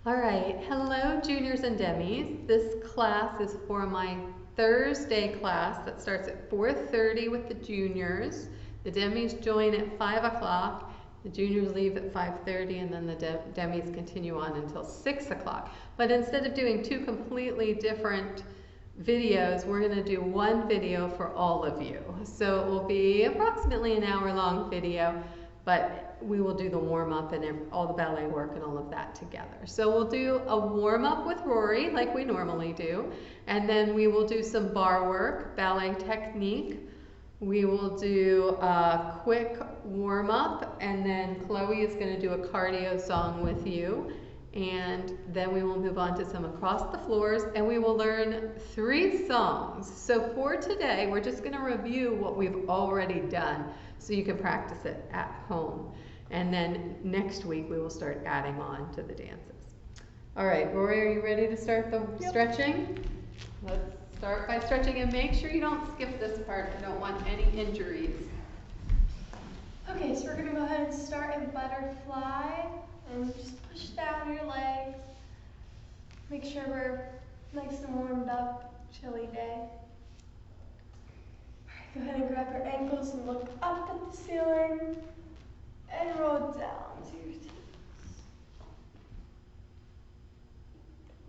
All right, hello juniors and demis. This class is for my Thursday class that starts at 4:30 with the juniors. The demis join at 5 o'clock. The juniors leave at 5:30 and then the demis continue on until 6 o'clock. But instead of doing two completely different videos, we're going to do one video for all of you. So it will be approximately an hour-long video, but we will do the warm-up and all the ballet work and all of that together. So we'll do a warm-up with Rory like we normally do, and then we will do some bar work, ballet technique. We will do a quick warm-up, and then Chloe is going to do a cardio song with you. And then we will move on to some across the floors, and we will learn 3 songs. So for today, we're just going to review what we've already done so you can practice it at home. And then next week, we will start adding on to the dances. All right, Rory, are you ready to start the stretching? Let's start by stretching, and make sure you don't skip this part. I don't want any injuries. Okay, so we're going to go ahead and start in butterfly. And just push down your legs. Make sure we're nice and warmed up. Chilly day. Alright, go ahead and grab your ankles and look up at the ceiling. And roll down to your toes.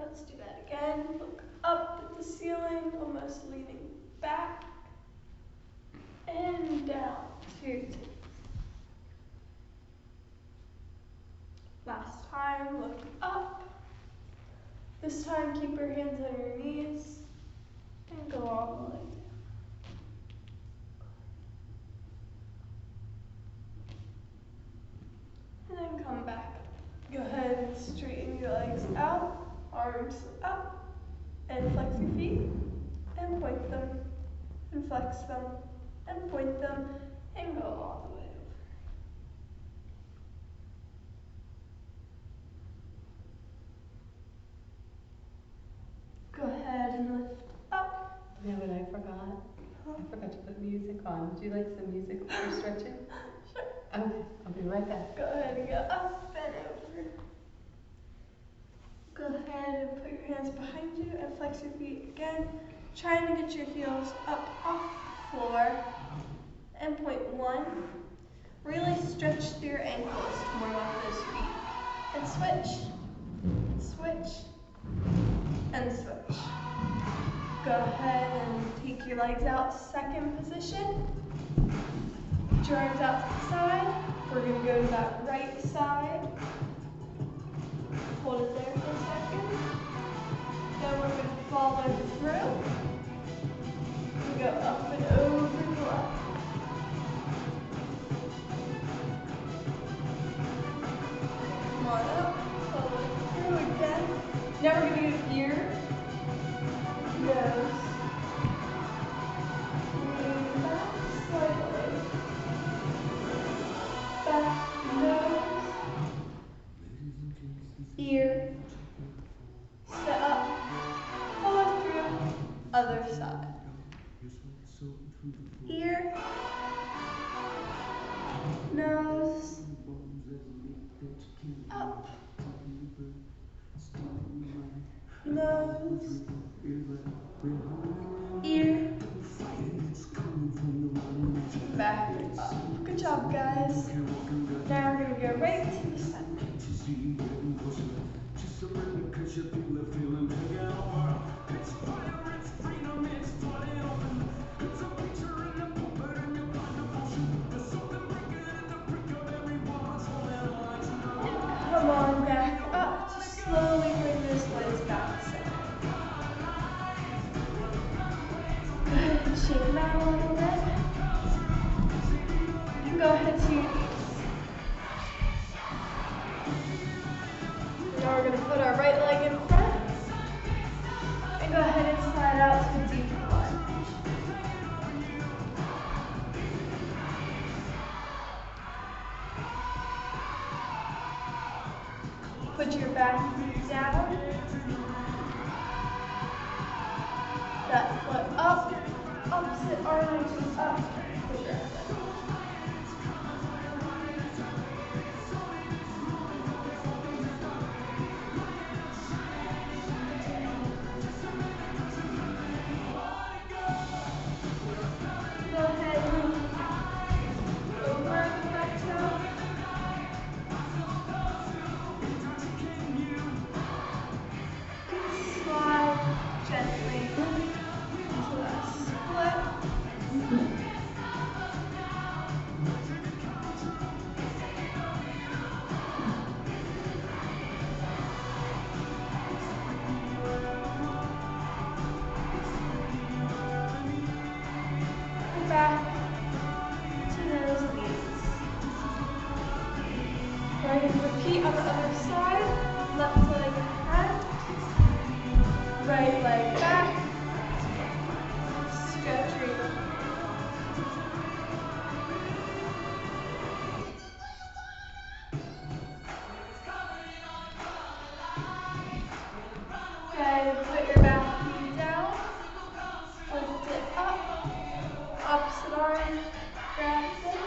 Let's do that again. Look up at the ceiling, almost leaning back. And down to your toes. Last time, look up. This time, keep your hands on your knees and go all the way down. And then come back. Go ahead and straighten your legs out, arms up, and flex your feet, and point them, and flex them, and point them, and go all the way. Go ahead and lift up. You know what I forgot? I forgot to put music on. Would you like some music for stretching? Sure. Okay, I'll be right back. Go ahead and go up and over. Go ahead and put your hands behind you and flex your feet again. Trying to get your heels up off the floor. And point 1. Really stretch through your ankles to warm up those feet. And switch. Switch. And switch. Go ahead and take your legs out to second position. Put your arms out to the side. We're going to go to that right side. Hold it there for a second. Then we're going to follow through. We go up and over the left. Come on up. Follow through again. Now we're going to do ear, nose, lean back slightly, back, nose, ear, step up, follow through, other side. Ear, nose, up, nose, ear, back up. Good job, guys. Now we're going to go right to the center. Come on back up. Just slowly bring those legs back to center. Go ahead and shake them out a little bit. And go ahead to your knees. Now we're going to put our right leg in front. And go ahead and slide out to a deep lunge. Put your back knee down. That foot up. Opposite arm reaches up. Push your head in. And repeat on the other side. Left leg front, right leg back. Stretching. Good. Put your back knee down. Lift it up. Opposite arm. Grabs it.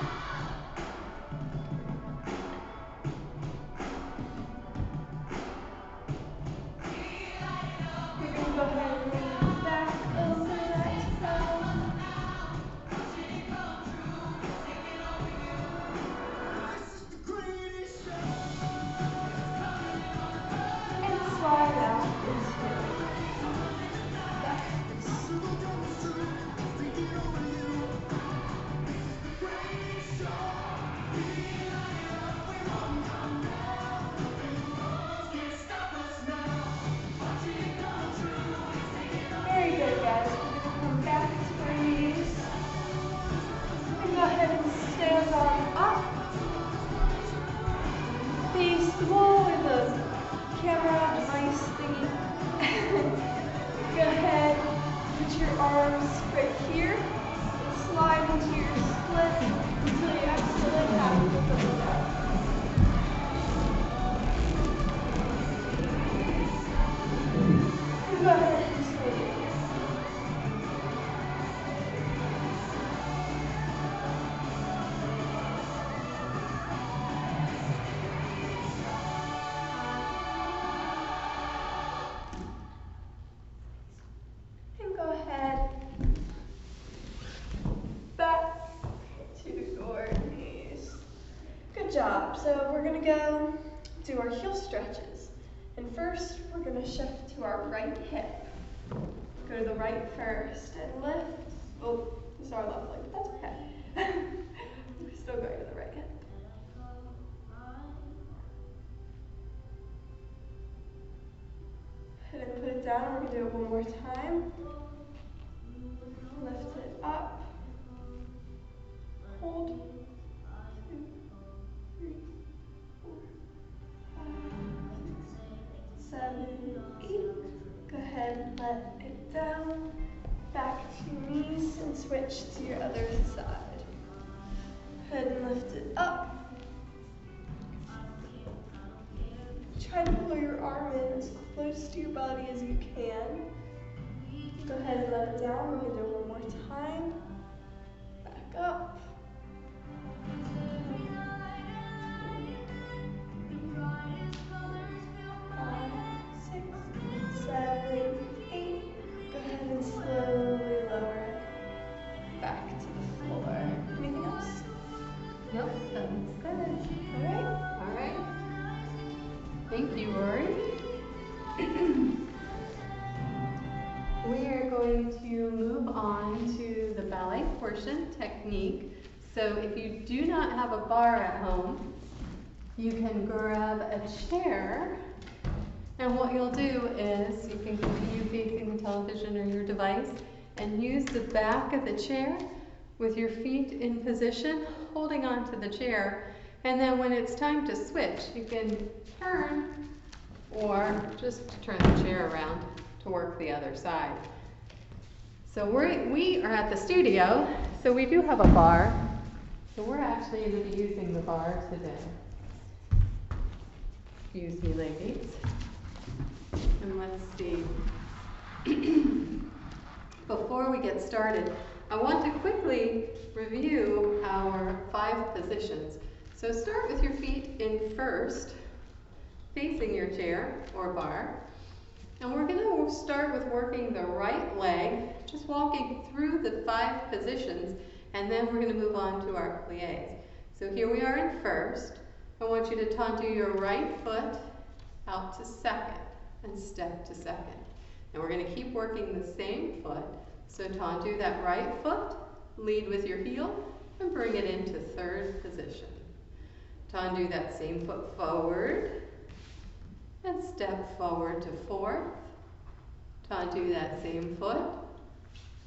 You're going to go ahead and lean back over that toe. And slide out into back. Very good, guys. We're going to come back to our knees. And go ahead and stand on up. Face the wall or the camera device thingy. Go ahead, put your arms right here. Slide into your split until you absolutely have to put them down. And go ahead and swing. And go ahead back to your knees. Good job. So we're going to go do our heel stretches. And first, we're going to shift to our right hip. Go to the right first and lift. Oh, this is our left leg, but that's okay. We're still going to the right hip. And then put it down. We're going to do it one more time. Lift it up. Hold. 2, 3, 4, 5, 6, 7, 8. Go ahead and let it down. Back to your knees and switch to your other side. Go ahead and lift it up. Try to pull your arm in as close to your body as you can. Go ahead and let it down. We're going to do it one more time. Back up. 5, 6, 7, 8. Go ahead and slowly lower it back to the floor. Anything else? Nope, that's good. All right. All right. Thank you, Rory. We are going to move on to the ballet portion, technique. So if you do not have a bar at home, you can grab a chair, and what you'll do is you can continue facing the television or your device and use the back of the chair with your feet in position, holding onto the chair, and then when it's time to switch, you can turn or just turn the chair around to work the other side. So we are at the studio, so we do have a bar. So we're actually going to be using the bar today. Excuse me, ladies. And let's see. Before we get started, I want to quickly review our 5 positions. So start with your feet in first, facing your chair or bar. And we're going to start with working the right leg, just walking through the 5 positions, and then we're going to move on to our pliés. So here we are in first. I want you to tendu your right foot out to second and step to second. And we're going to keep working the same foot. So tendu that right foot, lead with your heel, and bring it into third position. Tendu that same foot forward, and step forward to fourth. Tendu that same foot,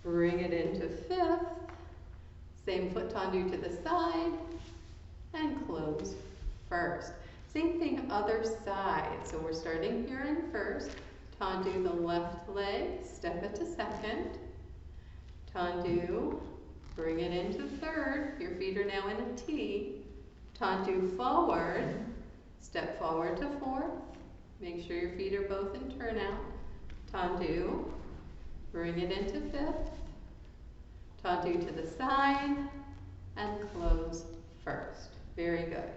bring it into fifth. Same foot tendu to the side, and close first. Same thing other side. So we're starting here in first. Tendu the left leg, step it to second. Tendu, bring it into third. Your feet are now in a T. Tendu forward, step forward to fourth. Make sure your feet are both in turnout. Tendu, bring it into fifth. Tendu to the side, and close first. Very good.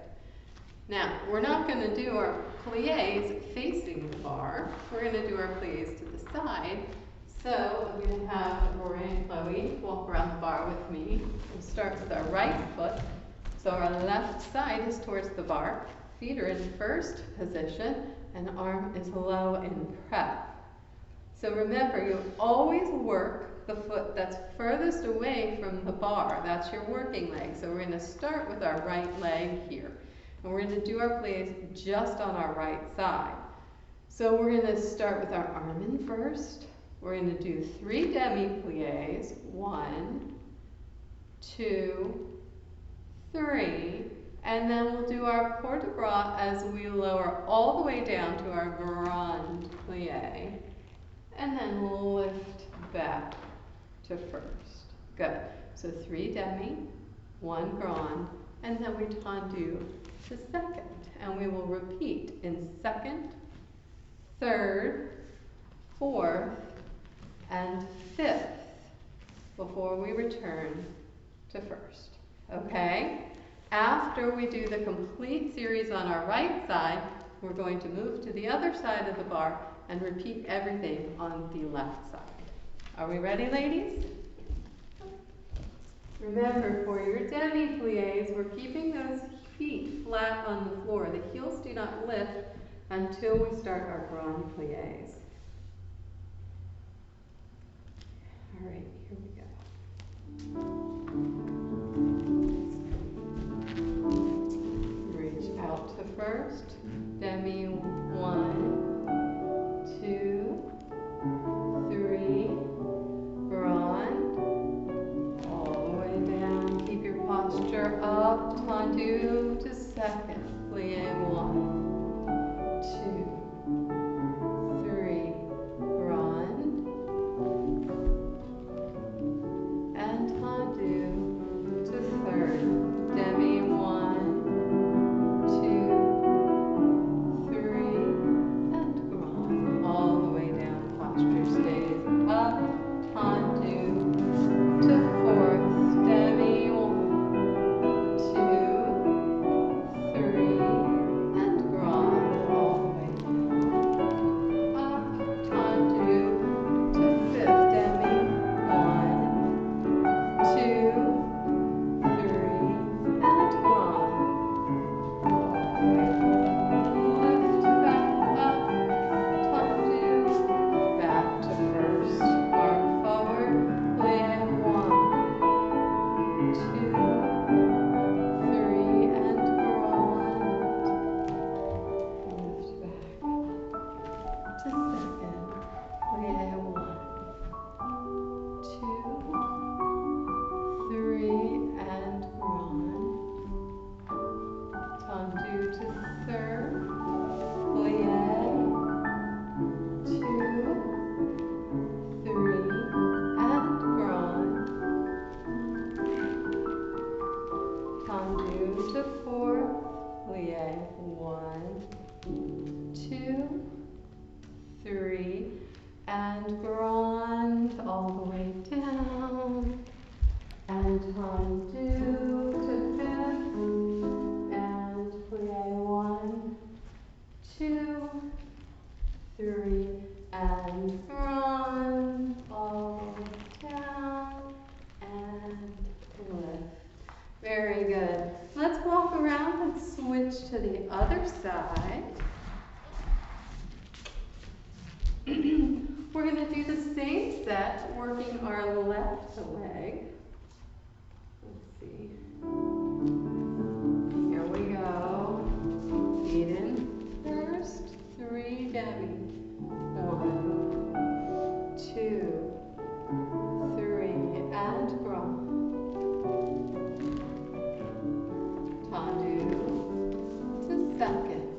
Now, we're not going to do our pliés facing the bar. We're going to do our pliés to the side. So I'm going to have Rory and Chloe walk around the bar with me. We'll start with our right foot. So our left side is towards the bar. Feet are in first position and arm is low in prep. So remember, you always work the foot that's furthest away from the bar. That's your working leg. So we're going to start with our right leg here. And we're going to do our pliés just on our right side. So we're going to start with our arm in first. We're going to do 3 demi-pliés. 1, 2, 3. And then we'll do our port de bras as we lower all the way down to our grand plié. And then we'll lift back to first. Good. So 3 demi, 1 grand, and then we tendu to second. And we will repeat in second, third, fourth, and fifth before we return to first. Okay? After we do the complete series on our right side, we're going to move to the other side of the bar and repeat everything on the left side. Are we ready, ladies? Remember, for your demi-pliés, we're keeping those feet flat on the floor. The heels do not lift until we start our grand pliés. All right, here we go. Reach out to first. Demi, 1, 2, 3. Grand. All the way down. Keep your posture up. Tendu to second. Plié 1, 2, 3. Grand. And tendu to third. Demi 1, 2, 3, and grand. All the way down. Posture stays up. Tendu to fourth. Demi 1, 2, 3, and grand. All the way down. Up. Tendu to fifth. Demi 1, 2, 3, and grand. Lift back up, tendu, back to first. Arm forward, plié 1, 2, 3, and grand. Lift back up to second. Plié 1, 2, 3, and grand. Tendu to third. Plié 2, 3, and grand. Tendu to fourth. Plié 1, 2, 3, and grand. All the way down. And tendu to fifth. And plié 1, 2, 3, and grand. All the way down and lift. Very good. Let's walk around and switch to the other side. We're going to do the same set, working our left leg. Let's see. Here we go. Feet in first. 3 demi. 1, 2, 3, and grand. Tendu to second.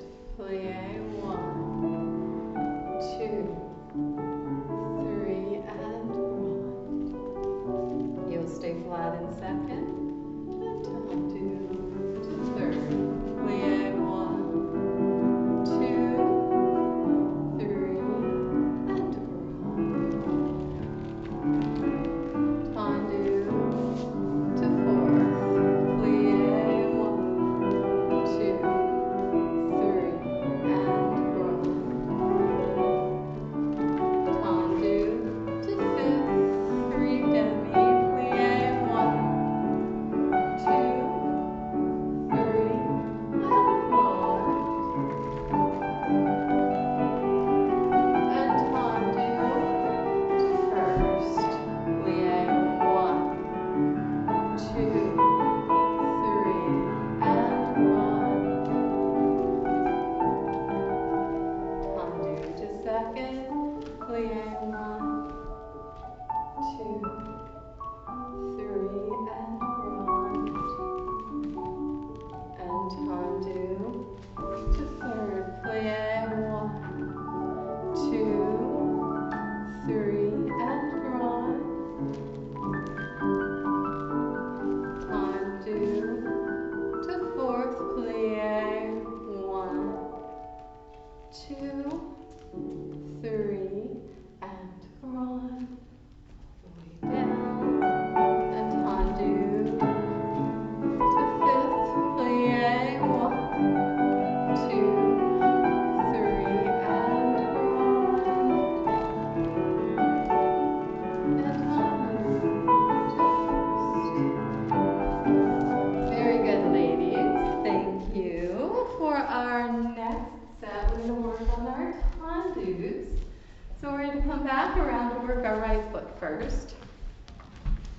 gonna come back around to work our right foot first.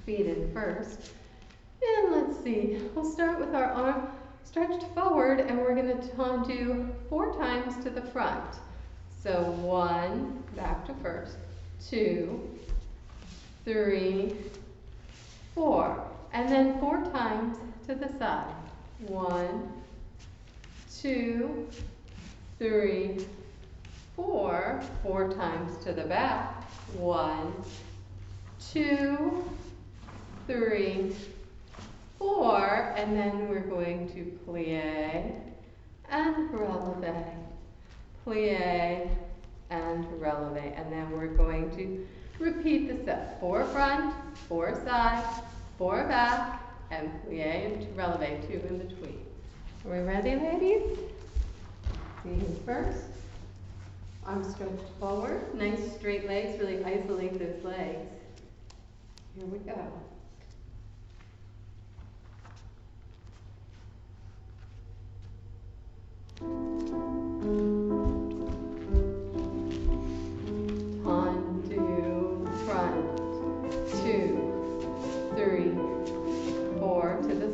Feet in first. And let's see, we'll start with our arm stretched forward and we're gonna do 4 times to the front. So 1, back to first, 2, 3, 4. And then 4 times to the side. 1, 2, 3, 4. 4 times to the back. 1, 2, 3, 4. And then we're going to plie and releve. Plie and releve. And then we're going to repeat the step. 4 front, 4 side, 4 back, and plie and releve, 2 in between. Are we ready, ladies? Feet in first. Arms stretched forward. Nice straight legs. Really isolate those legs. Here we go.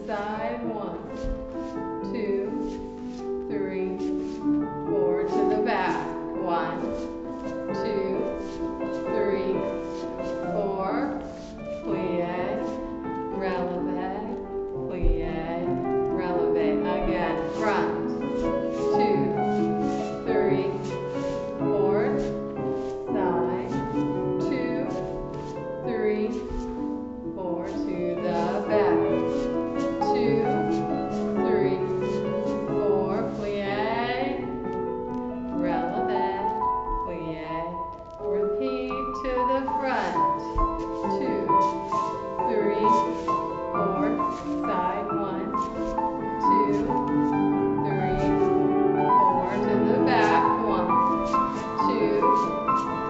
Side, 1, 2, 3, 4 to the back. 1, 2, 3, 4. Plie, releve, plie, releve. Again, front. 2, 3, 4. Side. 2, 3, 4 to the back. 2, 3, 4, plie, releve, plie, repeat to the front. 2, 3, 4, side, 1, 2, 3, 4 to the back. 1, 2,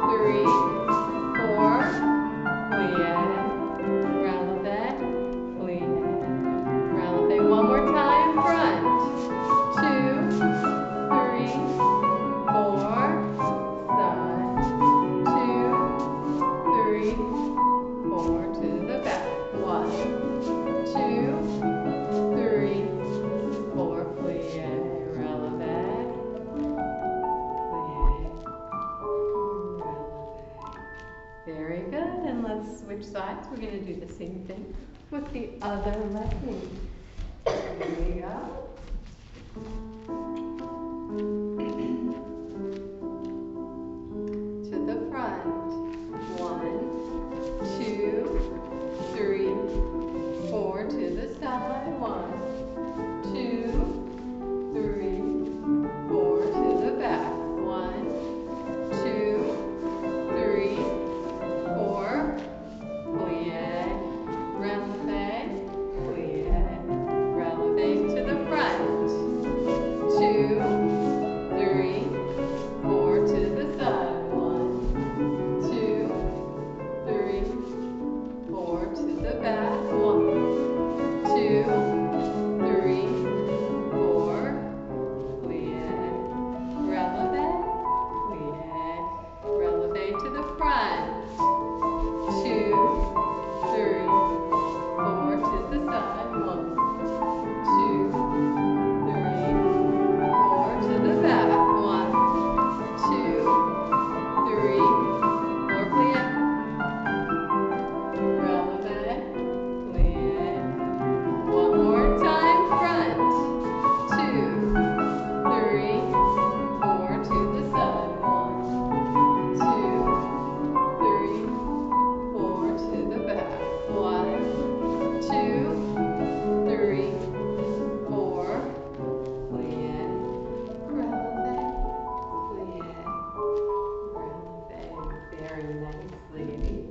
3, 4, plie, releve, plie. One more time, front. 2, 3, 4, side. 2, 3, 4 to the back. 1, 2, 3, 4, plie, releve, plie, releve. Very good, and let's switch sides. We're going to do the same thing with the other left knee. Here we go. To the front. 1, 2, 3, 4 to the side. 1, 2, 3, 4 to the back. 1, 2, 3, 4. Plie, releve, plie. Releve to the front. 2, 3, 4 to the side. 1, 2, 3, 4 to the back. 1, 2, 3, 4. Plie, releve, plie. Releve to the front. 2, 3, 4 to the side. 1, 2, 3, 4 to the back. 1, 2, 3, 4. Plie, releve, plie. One more time, front. 2, 3, 4 to the side. 1, 2, 3, 4 to the back. 1, 2, 3, 4. Plie, releve, plie, releve. Very nice, ladies.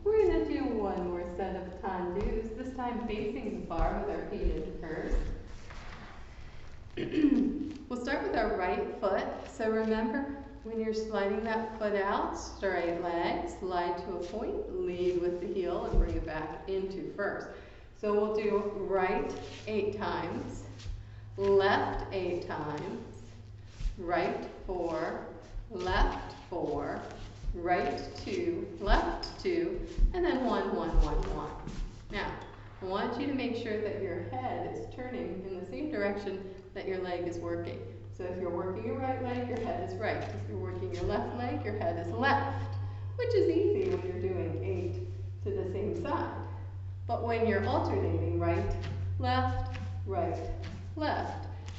We're going to do one more set of tendus, this time facing the bar with our feet in first. We'll start with our right foot. So remember, when you're sliding that foot out, straight leg, slide to a point, lead with the heel and bring it back into first. So we'll do right 8 times, left 8 times, right 4, left 4, right 2, left 2, and then 1, 1, 1, 1. Now, I want you to make sure that your head is turning in the same direction that your leg is working. So if you're working your right leg, your head is right. If you're working your left leg, your head is left, which is easy when you're doing 8 to the same side. But when you're alternating right, left,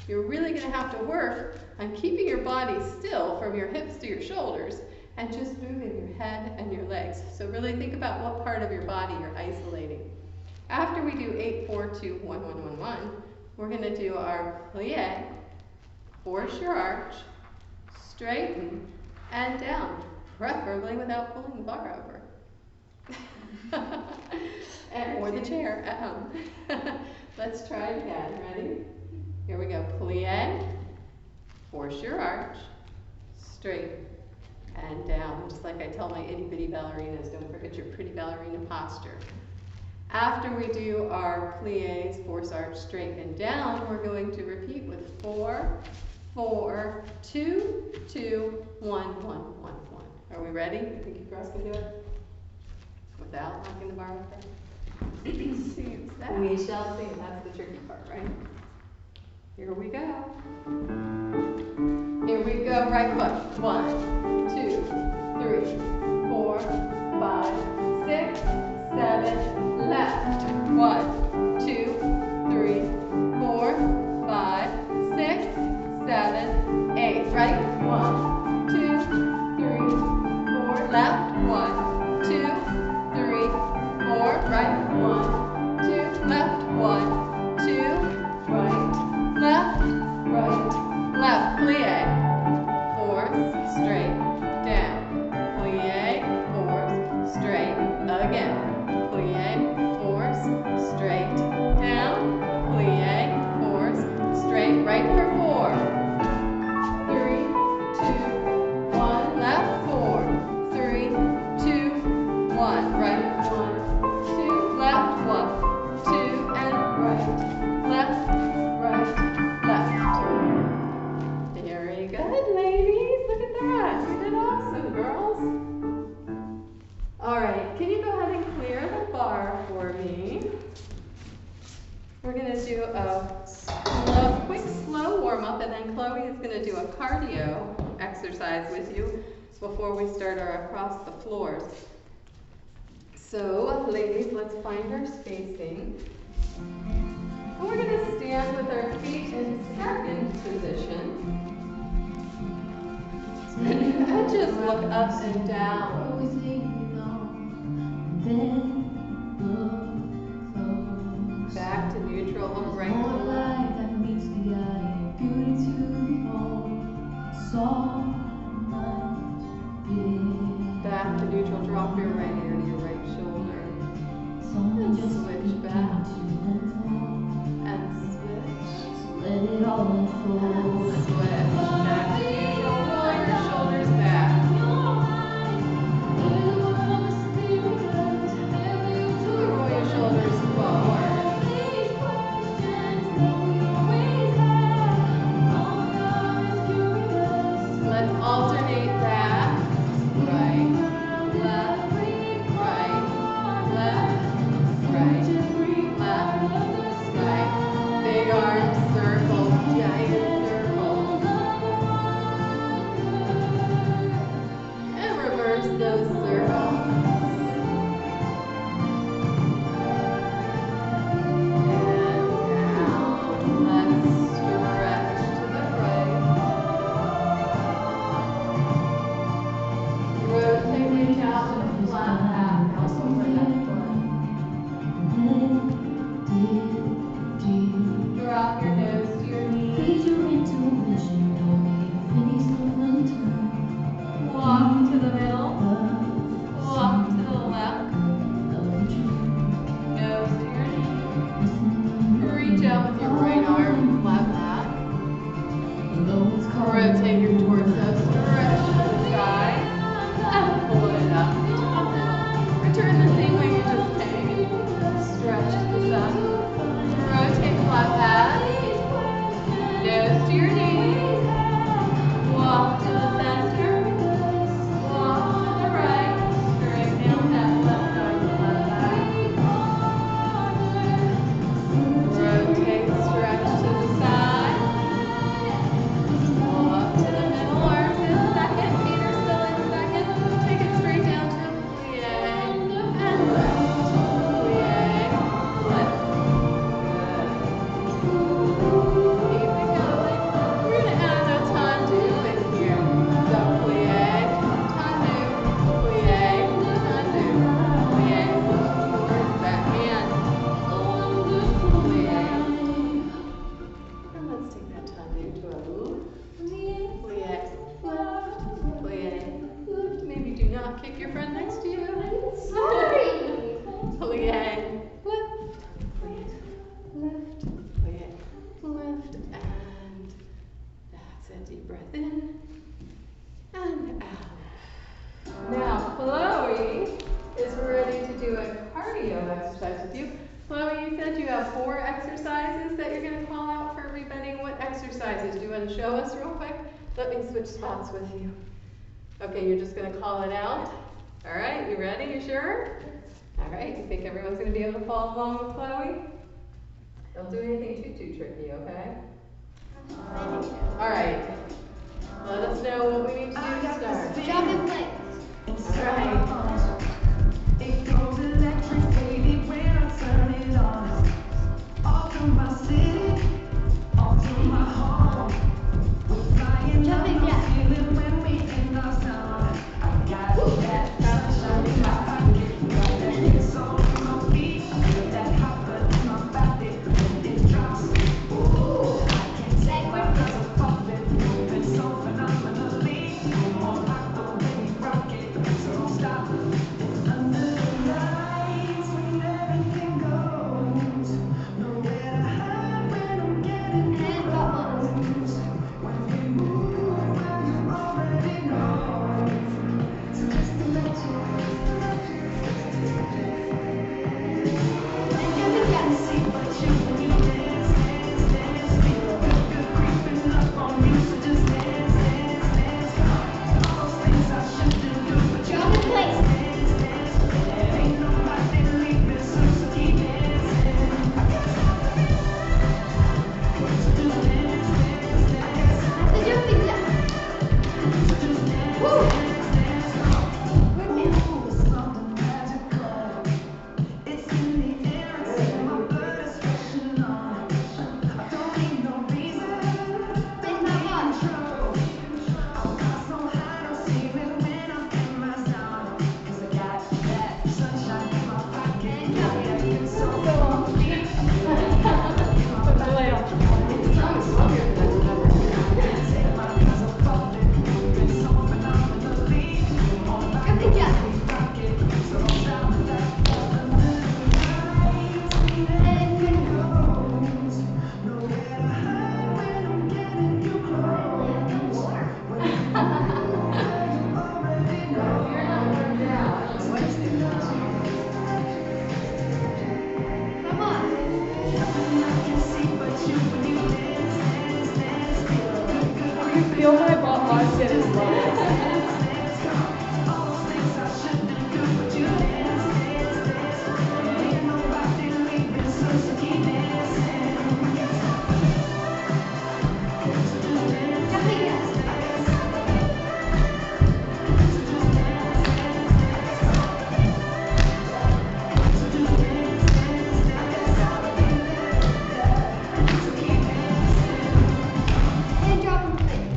you're really going to have to work on keeping your body still from your hips to your shoulders and just moving your head and your legs. So really think about what part of your body you're isolating. After we do 8, 4, 2, 1, 1, 1, 1, we're going to do our plie, force your arch, straighten, and down, preferably without pulling the bar over. Or the chair at home. Let's try it again. Ready? Here we go. Plie, force your arch, straighten, and down. Just like I tell my itty-bitty ballerinas, don't forget your pretty ballerina posture. After we do our plies, force, arch, straighten, and down, we're going to repeat with 4, 4, 2, 2, 1, 1, 1, 1. Are we ready? Think you girls can do it? Without knocking the bar over? See, that. We shall see. That's the tricky part, right? Here we go. Here we go. Right foot. 1, 2, 3, 4, 5, 6, 7. Left. 1, 2, 3, 4, 5, 6, 7, 8. Right. 1, 2, 3, 4. Left. 1, 2, 3, 4. Right. 1, 2. Left. 1, 2. Right. Left. Right. Left. Plie. Force. Straight. Down. Plie. Force. Straight. Again. Plie, force, straight, down, plie, force, straight, right for 4, 3, 2, 1, left, 4, 3, 2, 1, right, 1, 2, left, 1, 2, and right, left, left. Very good, ladies, look at that, you did awesome, girls. All right, can you go ahead and clear the bar for me? We're going to do a quick, slow warm-up, and then Chloe is going to do a cardio exercise with you before we start our across the floors. So, ladies, let's find our spacing. And we're going to stand with our feet in second position. And just look up and down. Back to neutral, look right to left. Back to neutral, drop your right ear to your right shoulder. And switch back. And switch. And switch. Back to neutral, roll your shoulders back. Roll your shoulders forward. Let's alternate back, right, left, right, left, right. Big arms, circle, giant circle. And reverse those circles. Rotate your torso, stretch to the side, and pull it up. Return the same way you just came. Stretch to the side. Rotate flat back. Nose to your knees. Walk to the center. Walk to the a deep breath in and out. Now, Chloe is ready to do a cardio exercise with you. Chloe, you said you have 4 exercises that you're going to call out for everybody. What exercises? Do you want to show us real quick? Let me switch spots with you. Okay, you're just going to call it out. All right, you ready? You sure? All right, you think everyone's going to be able to follow along with Chloe? Don't do anything too tricky, okay? All right. Let us know what we need to do to start. Jump in place. All right. It goes electric, baby, when I turn it on. All through my city, all through my home. We're flying up my ceiling when we end our sound. I got that sunshine in my pocket, got that good soul in my feet. Feel that hot blood in my body when it drops. Ooh, I can't take my eyes off it, moving so phenomenally. More like the way we rock it, so don't stop. Under the lights when everything goes, nowhere to hide when I'm getting close. When we move, well, you already know. So just to let you can see what you when you dance, dance, dance. Feel good creeping up on you, so just dance, dance, dance. All those things I shouldn't do, but you Jump in place. dance, dance. There ain't nobody leaving, so keep dancing. I can't stop the feeling. So just dance, dance, dance. That's the jumping jack. So just dance, Woo. dance, dance. Ooh, it's something magical. It's in the air, it's in my blood, it's rushing on. I don't need no reason, don't need control. I fly so high, no ceiling when I'm in my zone. 'Cause I got that sunshine in my pocket, got that good soul in my feet. Put the delay on. It sounds longer than that's number. Take my eyes off of it, moving so phenomenally. More like the Jumping jack. way we rock it, so don't stop that. Under the lights when everything goes, nowhere to hide when I'm getting you close. When you move, you already know. You're not worked out. What is it? Come on. I can see but you when you dance, dance, dance. Feel good, good. You feel my butt get as low. Dance, dance, come on. All those things I shouldn't do, but you dance, dance, dance. There ain't nobody leaving, so keep dancing. So just dance, Jumping jack. dance, so just dance, dance, dance. So just dance, dance, dance. So keep dancing. And drop in place.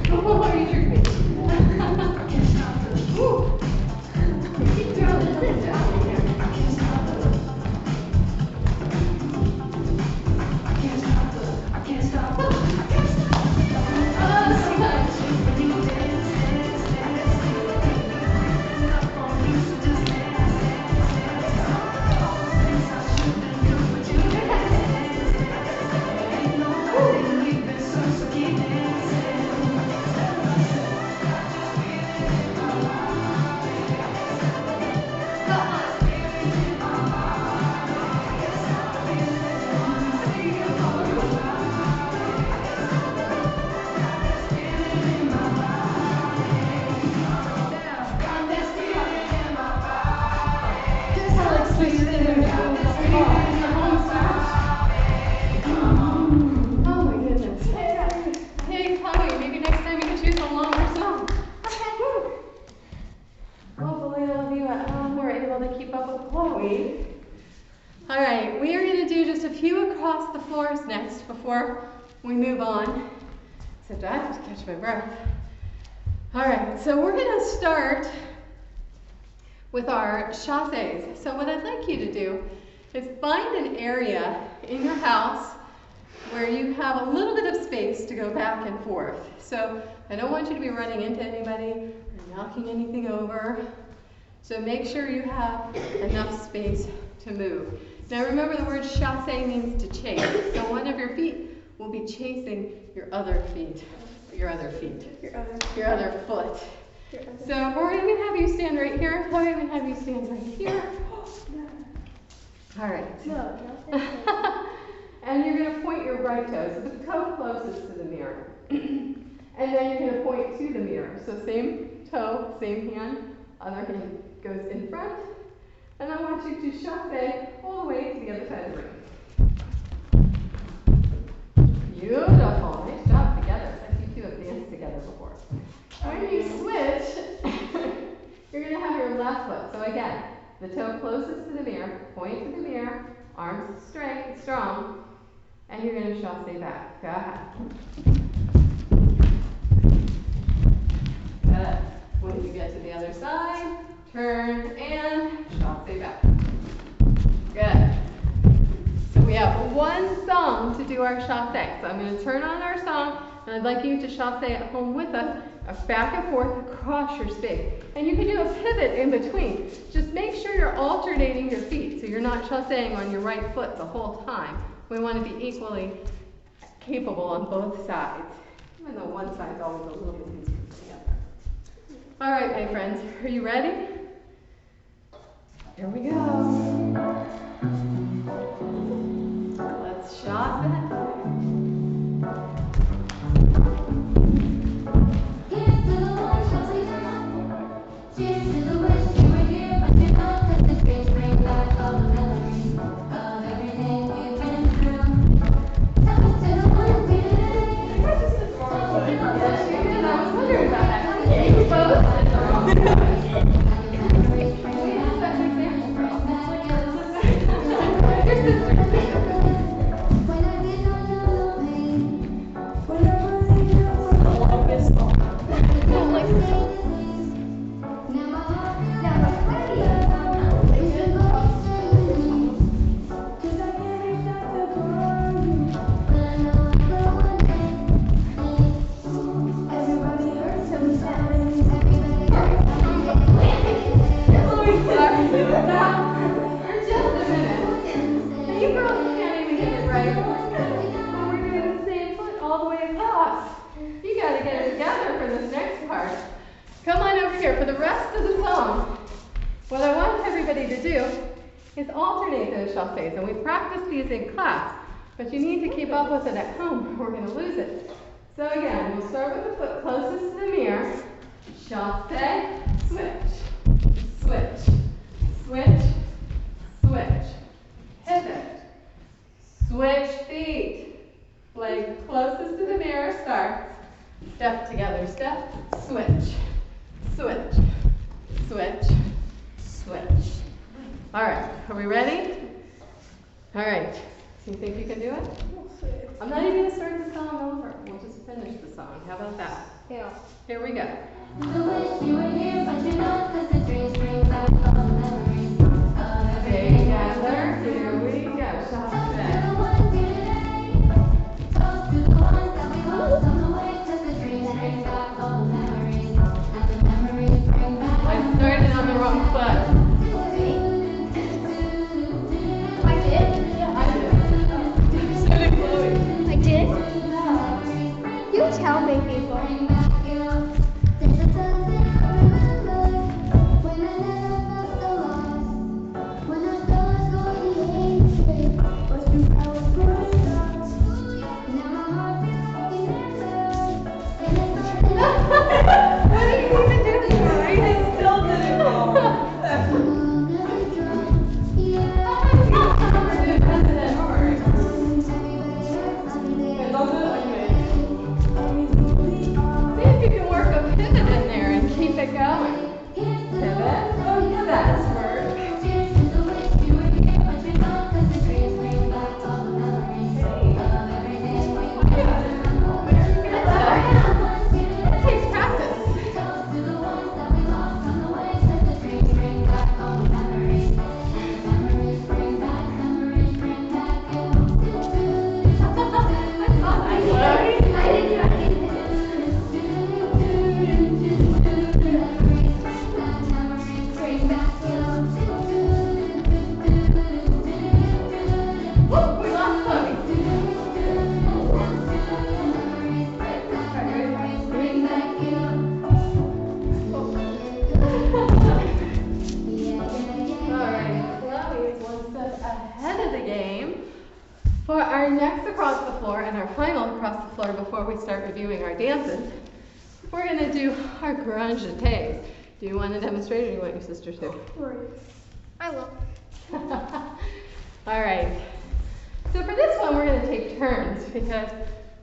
Oh, you tricked me. I can't stop the woo. Keep throwing it. Drop in there. I can't stop the. I can't stop the. I can't stop the. I can't stop the. See what you when you dance, dance, dance. Feel good creeping up on you, so just dance, dance, dance. All those things I shouldn't do, but you dance, dance. There ain't nobody leaving, so keep dancing. Come on. Oh my goodness. Hey, Chloe, maybe next time you can choose a longer song. Okay. Hopefully all of you at home were able to keep up with Chloe. All right, we are going to do just a few across the floors next before we move on. Except I have to catch my breath. All right, so we're going to start with our chasses. So what I'd like you to do is find an area in your house where you have a little bit of space to go back and forth. So I don't want you to be running into anybody or knocking anything over. So make sure you have enough space to move. Now remember, the word chasse means to chase. we'll be chasing your other feet, your other feet, Your other. your other foot. Your other. So we're going to have you stand right here. We're going to have you stand right here. All right. No, no. And you're going to point your right toe, so the toe closest to the mirror. And then you're going to point to the mirror. So same toe, same hand, other hand goes in front. And I want you to chasse all the way to the other side of the ring. Beautiful. Nice job together. It's like you two have danced together before. When you switch, you're going to have your left foot. So again, the toe closest to the mirror, point to the mirror, arms straight, strong, and you're going to chasse back. Go ahead. Good. When you get to the other side, turn and chasse back. Good. So we have one song to do our chasse. So I'm going to turn on our song, and I'd like you to chasse at home with us, back and forth across your space. And you can do a pivot in between. Just make sure you're alternating your feet, so you're not chasseing on your right foot the whole time. We want to be equally capable on both sides, even though one side's always a little bit easier than the other. All right, my friends, are you ready? Here we go. Let's chasse it. Come on over here. For the rest of the song, what I want everybody to do is alternate those chasses. And we practiced these in class, but you need to keep up with it at home or we're going to lose it. So again, we'll start with the foot closest to the mirror. Chasse, switch, switch, switch, switch, pivot, switch feet. Leg closest to the mirror starts. Step together, step, switch, switch, switch, switch. All right, are we ready? All right, so you think you can do it? I'm not even going to start the song over. We'll just finish the song. How about that? Yeah. Here we go. Wish you were here, but you're not, 'cause the dreams bring back all the memories of everything. Together, here we go. Toast to Chasse. the ones here today. Toast to the ones that we lost on the way, 'cause the dreams bring back all the memories, and the memories bring back. I started on the wrong foot. I did? I did. So did Chloe. I did? You tell me, people. Bring back you. There's a time that I remember when I never felt so lost. When I thought going straight, but you I was growing up. Now my heart feels like an answer, and it's not What did you even do this for? I still did it wrong. Don't do it like me. across the floor and our final across the floor before we start reviewing our dances, we're going to do our grand jetés. Do you want to demonstrate or do you want your sister to? I will. All right. So for this one, we're going to take turns because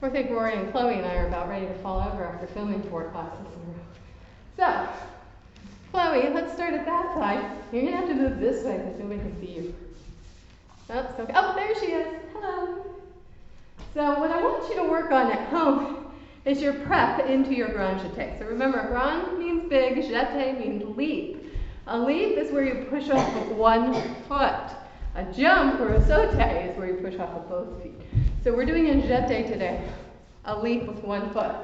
I think Rory and Chloe and I are about ready to fall over after filming 4 classes in a row. So, Chloe, let's start at that side. You're going to have to move this way because nobody can see you. Oh, so, oh, there she is. Hello. So what I want you to work on at home is your prep into your grand jeté. So remember, grand means big, jeté means leap. A leap is where you push off with one foot. A jump or a sauté is where you push off with both feet. So we're doing a jeté today, a leap with one foot.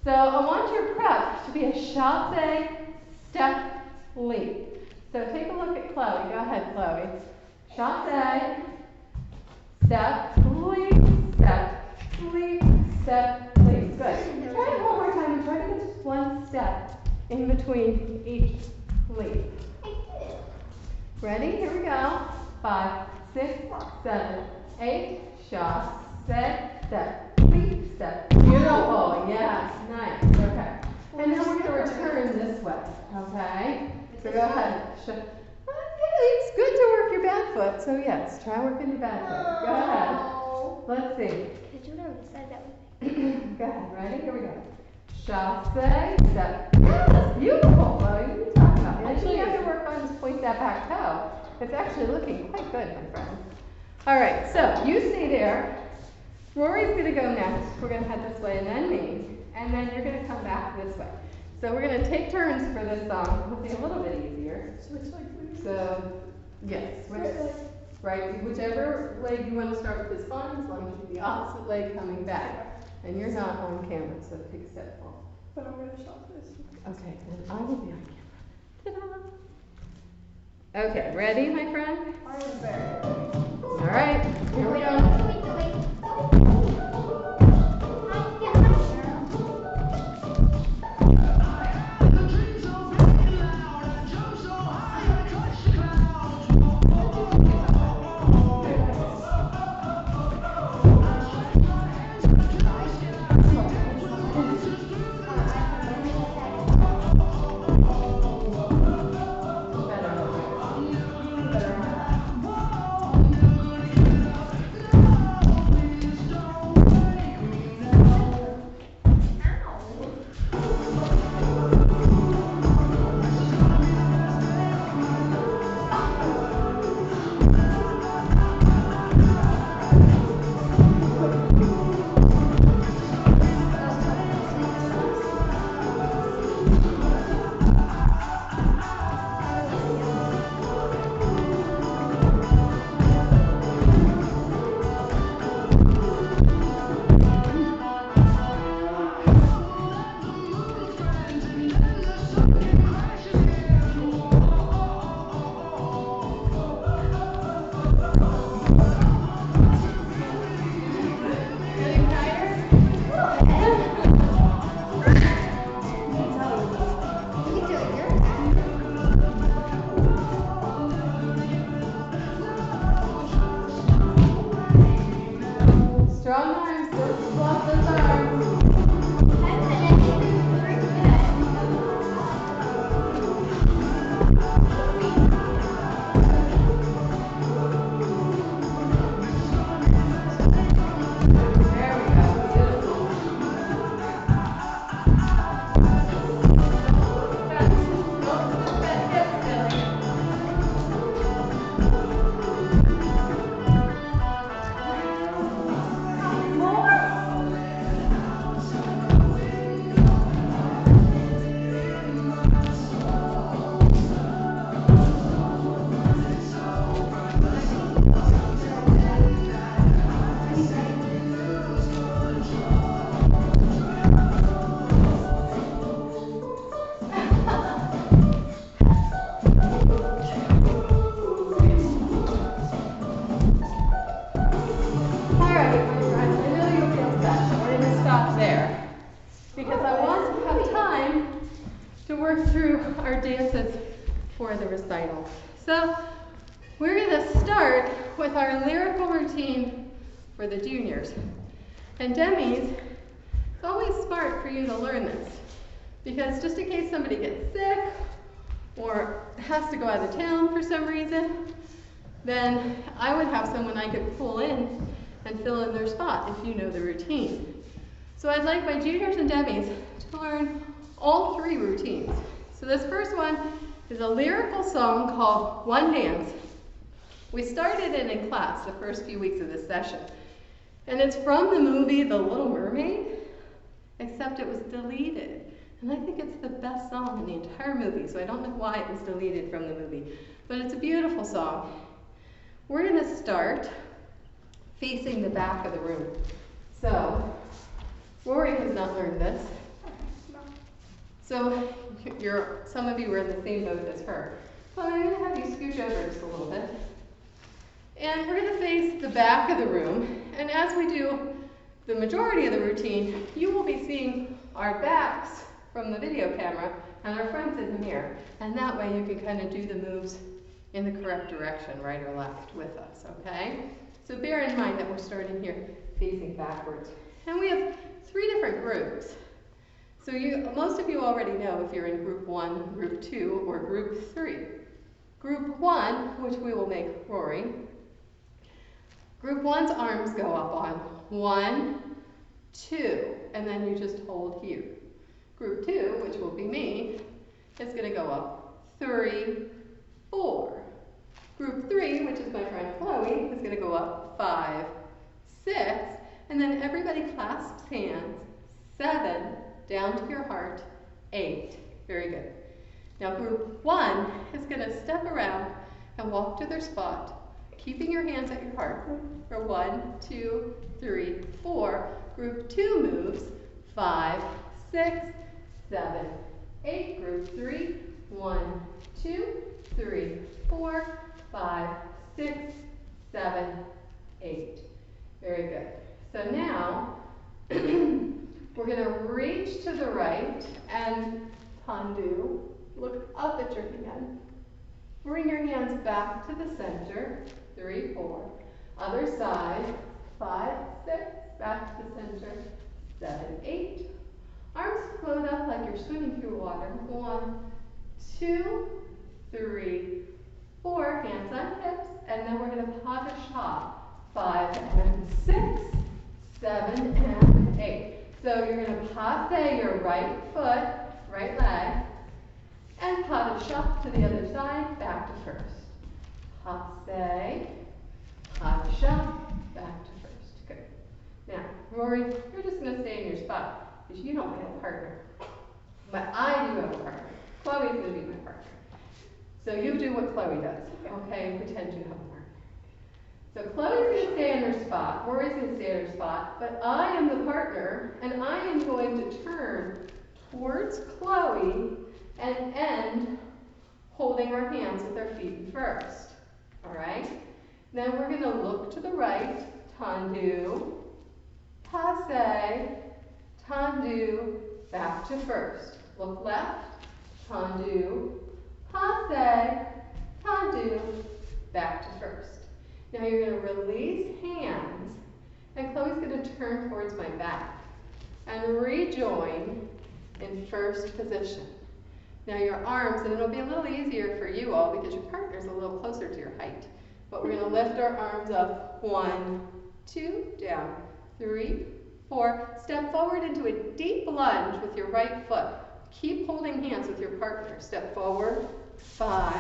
So I want your prep to be a chassé, step, leap. So take a look at Chloe. Go ahead, Chloe. Chassé, step, leap, step, leap, step, leap. Good. Try it one more time and try to get just one step in between each leap. Ready? Here we go. 5, 6, 7, 8. Chassé, step, leap, step. Beautiful. Yes. Nice. Okay. And then we're going to return this way. Okay. So go ahead. It's good to work your back foot. So yes, try working your back foot. Go ahead. Let's see. Could you do it on the side that way? Go ahead. Ready? Here we go. Chassé, step. Yes, beautiful, Chloe. What are you talking about? Actually, you have to work on just point that back toe. It's actually looking quite good, my friend. All right, so you stay there. Rory's going to go next. We're going to head this way, and then me. And then you're going to come back this way. So we're going to take turns for this song. It'll be a little bit easier. So, yes, right, whichever leg you want to start with is fine, as long as you do the opposite leg coming back. And you're not on camera, so take a step forward. But I'm going to stop this. Okay, then I will be on camera. Ta-da! Okay, ready, my friend? All right, here we go. for the recital. So we're going to start with our lyrical routine for the juniors. And Demi's, it's always smart for you to learn this, because just in case somebody gets sick or has to go out of town for some reason, then I would have someone I could pull in and fill in their spot if you know the routine. So I'd like my juniors and Demis to learn all 3 routines. So this first one is a lyrical song called One Dance. We started it in class the first few weeks of this session. And it's from the movie The Little Mermaid, except it was deleted. And I think it's the best song in the entire movie, so I don't know why it was deleted from the movie. But it's a beautiful song. We're going to start facing the back of the room. So, Rory has not learned this. So, some of you are in the same boat as her. So I'm going to have you scooch over just a little bit. And we're going to face the back of the room. And as we do the majority of the routine, you will be seeing our backs from the video camera and our fronts in the mirror. And that way you can kind of do the moves in the correct direction, right or left, with us, okay? So bear in mind that we're starting here facing backwards. And we have 3 different groups. So most of you already know if you're in group 1, group 2, or group 3. Group 1, which we will make Rory. Group 1's arms go up on 1, 2, and then you just hold here. Group 2, which will be me, is going to go up 3, 4. Group 3, which is my friend Chloe, is going to go up 5, 6, and then everybody clasps hands, 7, down to your heart, 8. Very good. Now group 1 is going to step around and walk to their spot, keeping your hands at your heart for 1, 2, 3, 4. Group 2 moves 5, 6, 7, 8. Group 3, 1, 2, 3, 4, 5, 6, 7, 8. Very good. So now we're going to reach to the right and tendu. Look up at your hand. Bring your hands back to the center. 3, 4. Other side. 5, 6. Back to the center. 7, 8. Arms float up like you're swimming through water. 1, 2, 3, 4. Hands on hips. And then we're going to pas de chat. 5 and 6. 7 and 8. So you're going to passe your right foot, right leg, and pas de chat to the other side, back to first. Passe, pas de chat, back to first. Good. Now, Rory, you're just going to stay in your spot because you don't have a partner. But I do have a partner. Chloe's going to be my partner. So you do what Chloe does, okay, and pretend you have a partner. So Chloe's going to stay in her spot, Rory's going to stay in her spot, but I am the partner, and I am going to turn towards Chloe and end holding our hands with our feet first. All right? Then we're going to look to the right, tendu, passe, tendu, back to first. Look left, tendu, passe, tendu, back to first. Now you're going to release hands, and Chloe's going to turn towards my back and rejoin in first position. Now your arms, and it'll be a little easier for you all because your partner's a little closer to your height, but we're going to lift our arms up. 1, 2, down, 3, 4. Step forward into a deep lunge with your right foot. Keep holding hands with your partner. Step forward. 5,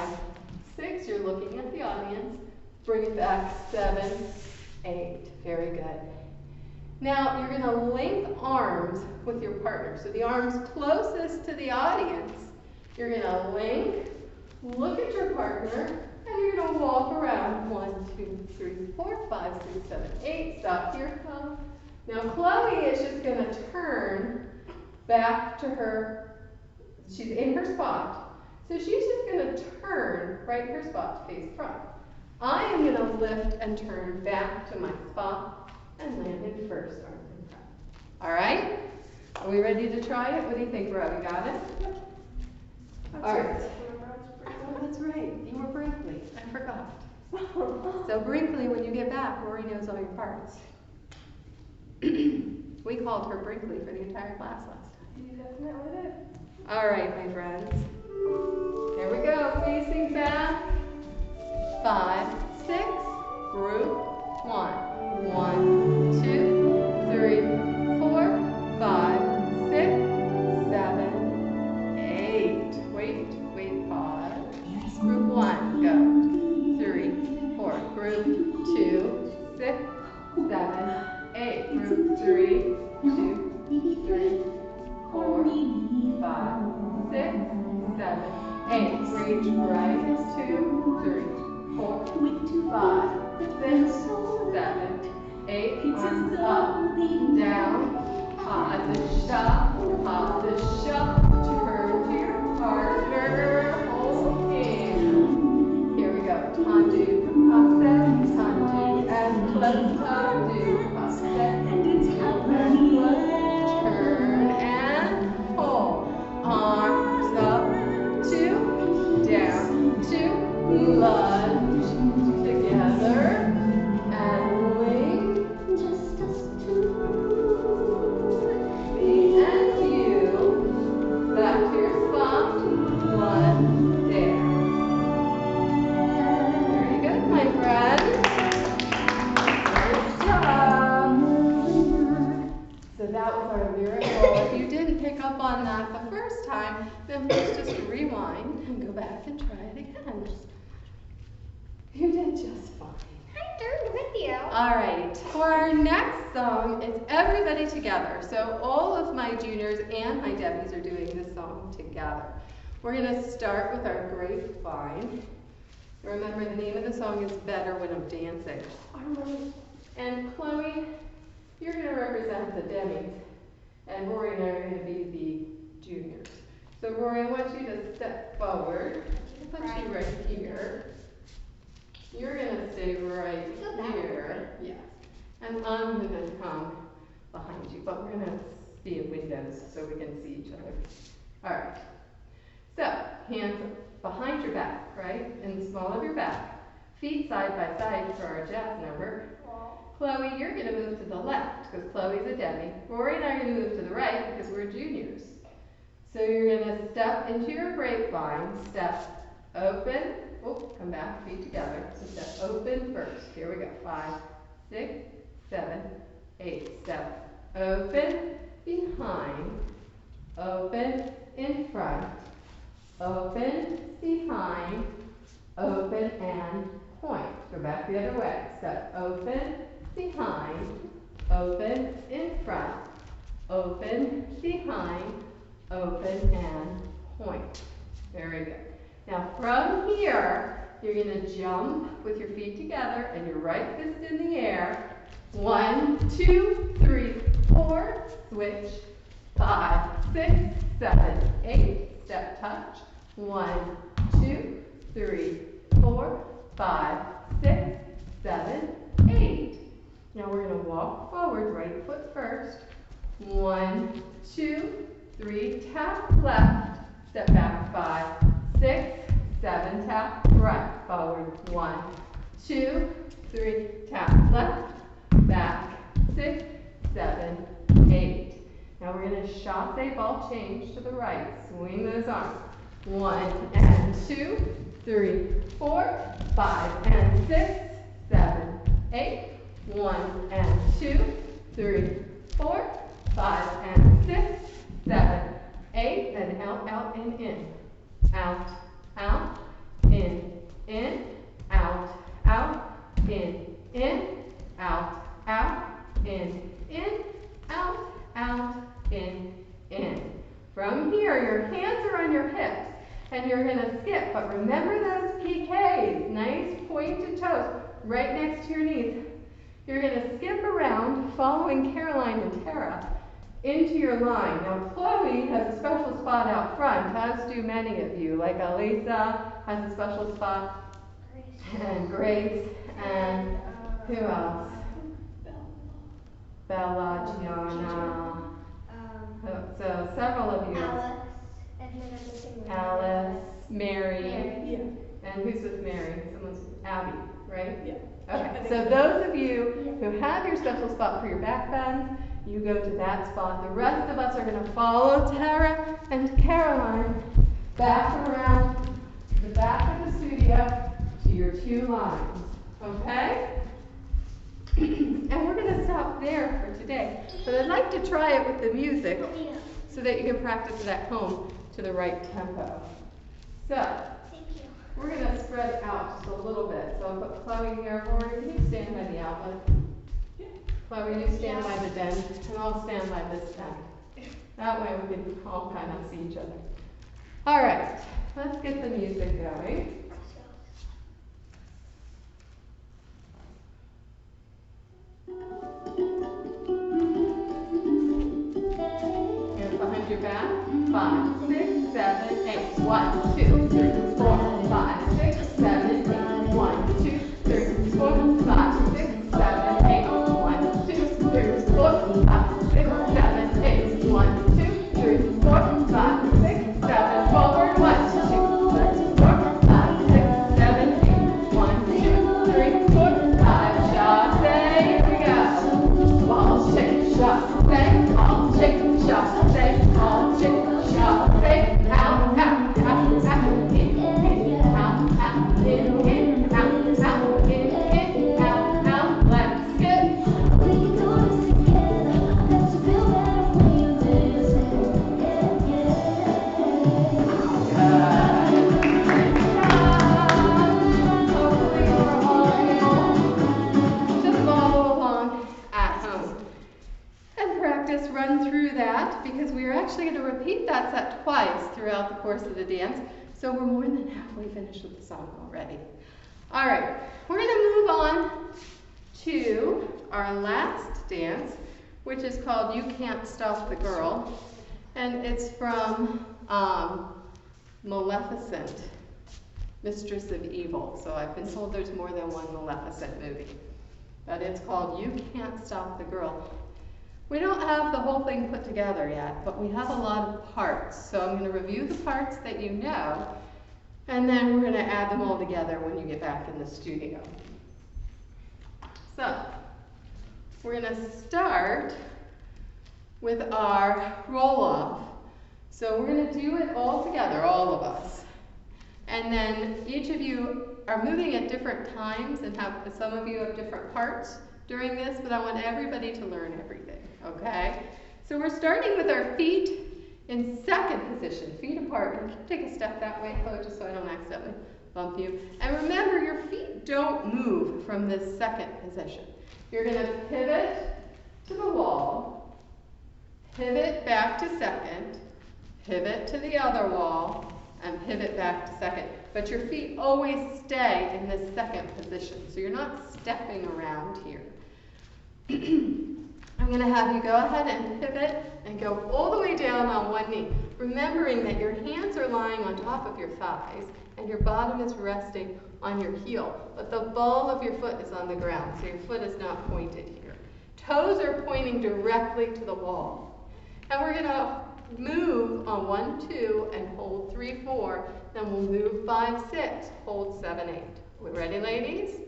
6. You're looking at the audience. Bring it back, 7, 8. Very good. Now you're going to link arms with your partner. So the arms closest to the audience, you're going to link, look at your partner, and you're going to walk around. 1, 2, 3, 4, 5, 6, 7, 8. Stop here, come. Now Chloe is just going to turn back to her, she's in her spot. So she's just going to turn right in her spot to face front. I am going to lift and turn back to my spot and land in first, arms in front. All right? Are we ready to try it? What do you think, Rob? You got it? All right. Oh, that's right. You were Brinkley. I forgot. So Brinkley, when you get back, Rory knows all your parts. We called her Brinkley for the entire class last time. You definitely did. All right, my friends. Here we go, facing back. 5, 6, group 1. 1, 2, 3, 4, 5, 6, 7, 8. Wait, pause. Group 1, go. 3, 4. Group 2, 6, 7, 8. Group 3, 2, 3, 4, 5, 6, 7, 8. Reach right, 2, 3, 4, 5, 6, 7, 8. Arms up, down, position, turn to your partner, hold hand. Here we go. Tandu, and close, tandu, and close. Turn and hold. Arms up, 2, down, 2, lunge together, and wing. Me and you. Back to your spot. 1, there. Very good, my friends. Good job. So that was our lyrical. If you didn't pick up on that the first time, then please just rewind and go back and try it again. You did just fine. I turned with you. All right, for our next song, it's Everybody Together. So all of my juniors and my Debbies are doing this song together. We're going to start with our grapevine. Remember, the name of the song is Better When I'm Dancing. And Chloe, you're going to represent the Demis, and Rory and I are going to be the juniors. So Rory, I want you to step forward. I'll put you right here. You're going to stay right here. Yes. And I'm going to come behind you, but we're going to be at windows so we can see each other. All right. So, hands behind your back, right? In the small of your back. Feet side by side for our jazz number. Chloe, you're going to move to the left because Chloe's a Demi. Rory and I are going to move to the right because we're juniors. So you're going to step into your grapevine, step open. Oh, come back, feet together. So step open first. Here we go. 5, 6, 7, 8. Step open, behind, open, in front, open, behind, open, and point. Go back the other way. Step open, behind, open, in front, open, behind, open, and point. Very good. Now from here, you're going to jump with your feet together and your right fist in the air. 1, 2, 3, 4, switch. 5, 6, 7, 8, step touch. 1, 2, 3, 4, 5, 6, 7, 8. Now we're going to walk forward, right foot first. 1, 2, 3, tap left, step back. 5, 6, 7, tap right, forward. 1, 2, 3, tap left, back. 6, 7, 8. Now we're going to chasse ball change to the right. Swing those arms. 1 and 2, 3, 4, 5 and 6, 7, 8. 1 and 2, 3, 4, 5 and 6, 7, 8. And out, out, in. Out, out, in, out, out, in, out, out, in, out, out, in. From here, your hands are on your hips, and you're going to skip. But remember those PKs, nice pointed toes, right next to your knees. You're going to skip around, following Caroline and Tara, into your line. Now, Chloe has a special spot out front, as do many of you, like Elisa has a special spot, and Grace, and who else? Bella, Gianna. So several of you. Alice, and then I'm missing Alice, Mary. Yeah. And who's with Mary? Someone's Abby, right? Yeah. Okay, so those of you who have your special spot for your back bends, you go to that spot. The rest of us are going to follow Tara and Caroline back around the back of the studio to your 2 lines. Okay? And we're going to stop there for today. But I'd like to try it with the music so that you can practice it at home to the right tempo. So, Thank you. we're going to spread out just a little bit. So I'll put Chloe here. Rory, can you stand by the outlet? Chloe, you stand by the den, and I'll stand by this den. That way we can all kind of see each other. All right, let's get the music going. Hands behind your back. 5, 6, 7, 8. 1, 2, 3, 4, 5, 6, 7, 8. 1, 2, 3, 4, 5, 6, 7, 8. 1, 2, 3, 4, 5, 6, 7, 8. 1, 2, 3, 4, 5, 6, 7. Forward. 1, 2, 3, 4, 5, 6, 7, 8. 1, 2, 3, 4, 5. Chasse. Here we go. All shake, chasse. All shake, chasse. All shake, chasse. Out, out, out, out. In, out, out. In, out, out. In, out, out. Let's get. Hopefully you're all able to follow along at home and practice run through that, because we are actually going to repeat that set twice throughout the course of the dance. So we're more than halfway finished with the song already. All right, we're going to move on to our last dance, which is called You Can't Stop the Girl. And it's from Maleficent, Mistress of Evil. So I've been told there's more than one Maleficent movie. But it's called You Can't Stop the Girl. We don't have the whole thing put together yet, but we have a lot of parts. So I'm going to review the parts that you know, and then we're going to add them all together when you get back in the studio. So, we're going to start with our roll-off. So we're going to do it all together, all of us. And then each of you are moving at different times, and some of you have different parts during this, but I want everybody to learn everything, okay? So we're starting with our feet in second position, feet apart. And take a step that way, Chloe, just so I don't accidentally bump you. And remember, your feet don't move from this second position. You're going to pivot to the wall, pivot back to second, pivot to the other wall, and pivot back to second. But your feet always stay in this second position, so you're not stepping around here. I'm going to have you go ahead and pivot and go all the way down on one knee, remembering that your hands are lying on top of your thighs and your bottom is resting on your heel, but the ball of your foot is on the ground, so your foot is not pointed here. Toes are pointing directly to the wall. And we're going to move on 1, 2, and hold 3, 4. Then we'll move 5, 6, hold 7, 8. We ready, ladies?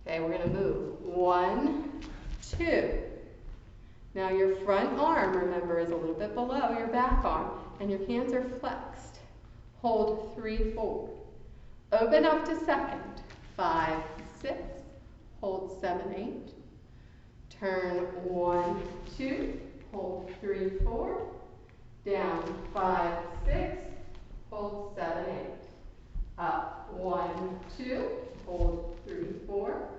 Okay, we're going to move 1, 2. Now your front arm, remember, is a little bit below your back arm, and your hands are flexed. Hold 3, 4. Open up to second. 5, 6, hold 7, 8. Turn 1, 2, hold 3, 4. Down 5, 6, hold 7, 8. Up 1, 2, hold 3, 4.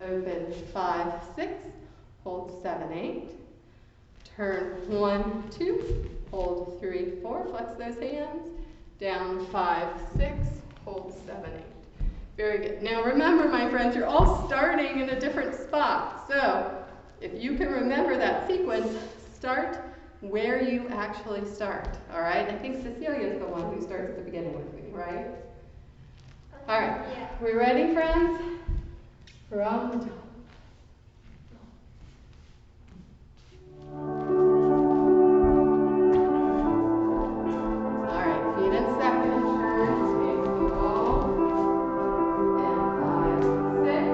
Open 5, 6, hold 7, 8. Turn 1, 2, hold 3, 4. Flex those hands. Down 5, 6, hold 7, 8. Very good. Now remember, my friends, you're all starting in a different spot. So if you can remember that sequence, start where you actually start. All right? I think Cecilia's the one who starts at the beginning with me, right? All right. Yeah. We ready, friends? From the top. All right, feet in second, turn, face the wall. And 5, 6,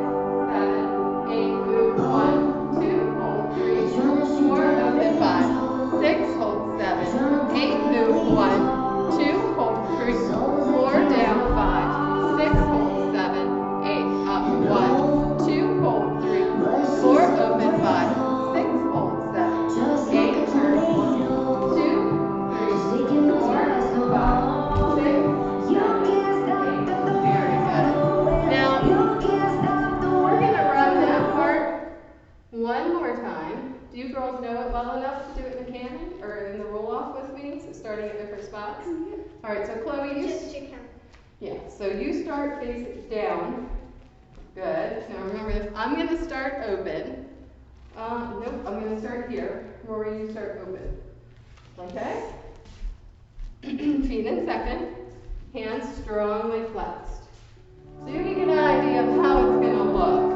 7, 8, move 1, 2, hold 3, 4. you girls know it well enough to do it in the cannon or in the roll-off with me? So starting at different spots. All right, so Chloe, you. Just chicken. Yeah, so you start face down. Good. Now remember this. I'm going to start open. Nope, I'm going to start here. Rory, you start open. Okay? Feet in second. Hands strongly flexed. So you can get an idea of how it's going to look.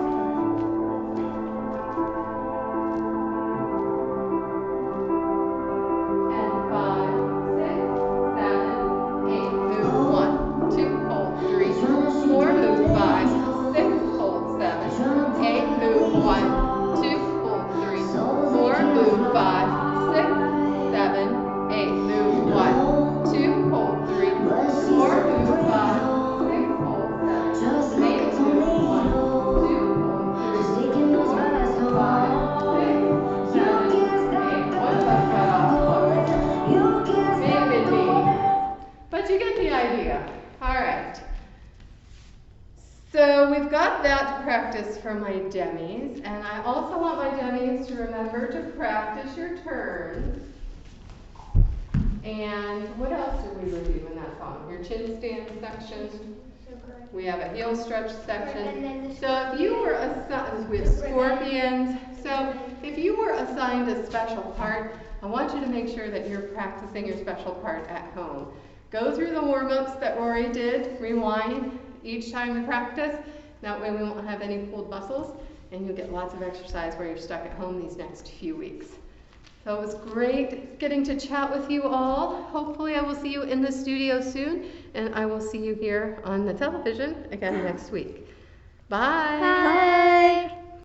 And 5, 6, 7, 8. Move 1, 2, hold 3, 4. Move 5, 6, hold 7, 8. Move 1, 2, hold 3, 4. Move 5, 6, 7, 8. Move 1, 2, hold 3, 4. Move 5, 6, hold 7, 8. Move 1, 2, hold 3, 4. Move 5, 6, 7, 8. One of us got off close. Maybe. But you get the idea. All right. So we've got that to practice for my Demis, and I also want my Demis to remember to practice your turns. And what else did we review in that song? Your chin stand section. We have a heel stretch section. So if you were assigned, we have scorpions. So if you were assigned a special part, I want you to make sure that you're practicing your special part at home. Go through the warm-ups that Rory did, rewind each time you practice. That way we won't have any pulled muscles, and you'll get lots of exercise where you're stuck at home these next few weeks. So it was great getting to chat with you all. Hopefully I will see you in the studio soon, and I will see you here on the television again next week. Bye. Bye.